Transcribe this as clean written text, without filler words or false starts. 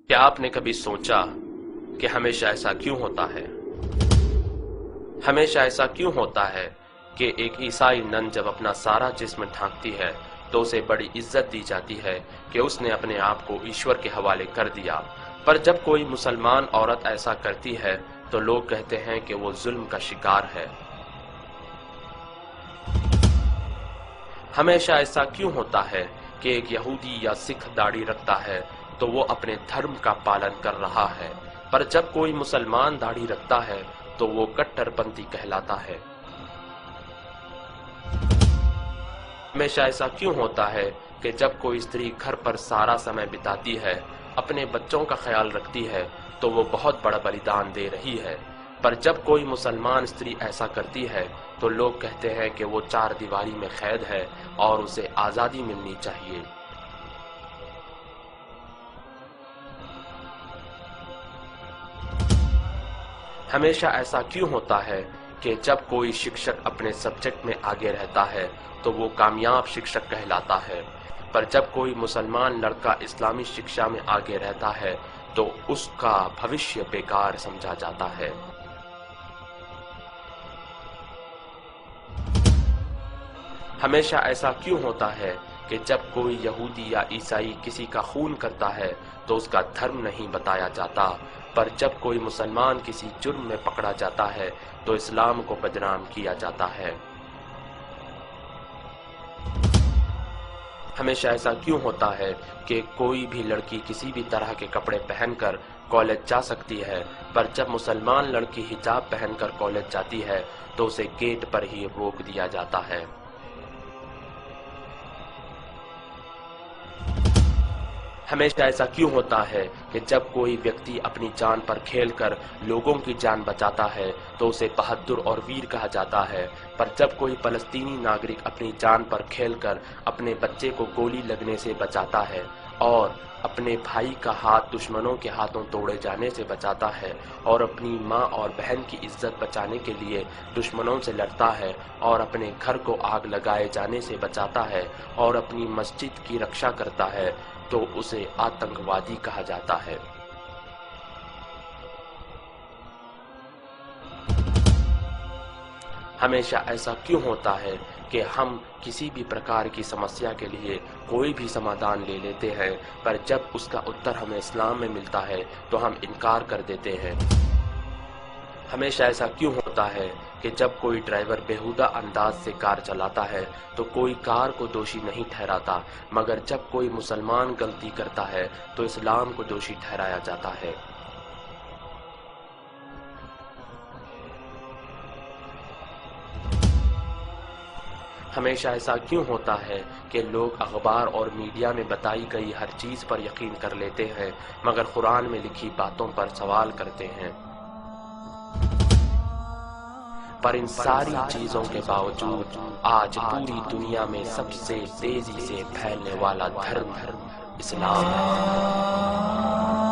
क्या आपने कभी सोचा कि हमेशा ऐसा क्यों होता है? हमेशा ऐसा क्यों होता है कि एक ईसाई नन जब अपना सारा जिस्म ढांकती है तो उसे बड़ी इज्जत दी जाती है कि उसने अपने आप को ईश्वर के हवाले कर दिया, पर जब कोई मुसलमान औरत ऐसा करती है तो लोग कहते हैं कि वो जुल्म का शिकार है। हमेशा ऐसा क्यों होता है कि एक यहूदी या सिख दाढ़ी रखता है तो वो अपने धर्म का पालन कर रहा है, पर जब कोई मुसलमान दाढ़ी रखता है तो वो कट्टरपंथी कहलाता है। हमेशा ऐसा क्यों होता है कि जब कोई स्त्री घर पर सारा समय बिताती है, अपने बच्चों का ख्याल रखती है, तो वो बहुत बड़ा बलिदान दे रही है, पर जब कोई मुसलमान स्त्री ऐसा करती है तो लोग कहते हैं कि वो चार दीवारी में कैद है और उसे आज़ादी मिलनी चाहिए। हमेशा ऐसा क्यों होता है कि जब कोई शिक्षक अपने सब्जेक्ट में आगे रहता है तो वो कामयाब शिक्षक कहलाता है, पर जब कोई मुसलमान लड़का इस्लामी शिक्षा में आगे रहता है तो उसका भविष्य बेकार समझा जाता है। हमेशा ऐसा क्यों होता है कि जब कोई यहूदी या ईसाई किसी का खून करता है तो उसका धर्म नहीं बताया जाता, पर जब कोई मुसलमान किसी जुर्म में पकड़ा जाता है तो इस्लाम को बदनाम किया जाता है। हमेशा ऐसा क्यों होता है कि कोई भी लड़की किसी भी तरह के कपड़े पहनकर कॉलेज जा सकती है, पर जब मुसलमान लड़की हिजाब पहनकर कॉलेज जाती है तो उसे गेट पर ही रोक दिया जाता है। हमेशा ऐसा क्यों होता है कि जब कोई व्यक्ति अपनी जान पर खेलकर लोगों की जान बचाता है तो उसे बहादुर और वीर कहा जाता है, पर जब कोई फलस्तीनी नागरिक अपनी जान पर खेलकर अपने बच्चे को गोली लगने से बचाता है और अपने भाई का हाथ दुश्मनों के हाथों तोड़े जाने से बचाता है और अपनी माँ और बहन की इज्जत बचाने के लिए दुश्मनों से लड़ता है और अपने घर को आग लगाए जाने से बचाता है और अपनी मस्जिद की रक्षा करता है, तो उसे आतंकवादी कहा जाता है। हमेशा ऐसा क्यों होता है कि हम किसी भी प्रकार की समस्या के लिए कोई भी समाधान ले लेते हैं, पर जब उसका उत्तर हमें इस्लाम में मिलता है तो हम इनकार कर देते हैं। हमेशा ऐसा क्यों होता है कि जब कोई ड्राइवर बेहुदा अंदाज से कार चलाता है तो कोई कार को दोषी नहीं ठहराता, मगर जब कोई मुसलमान गलती करता है तो इस्लाम को दोषी ठहराया जाता है। हमेशा ऐसा क्यों होता है कि लोग अखबार और मीडिया में बताई गई हर चीज पर यकीन कर लेते हैं, मगर कुरान में लिखी बातों पर सवाल करते हैं। पर इन सारी चीजों के बावजूद आज पूरी दुनिया में सबसे तेजी से फैलने वाला धर्म इस्लाम है।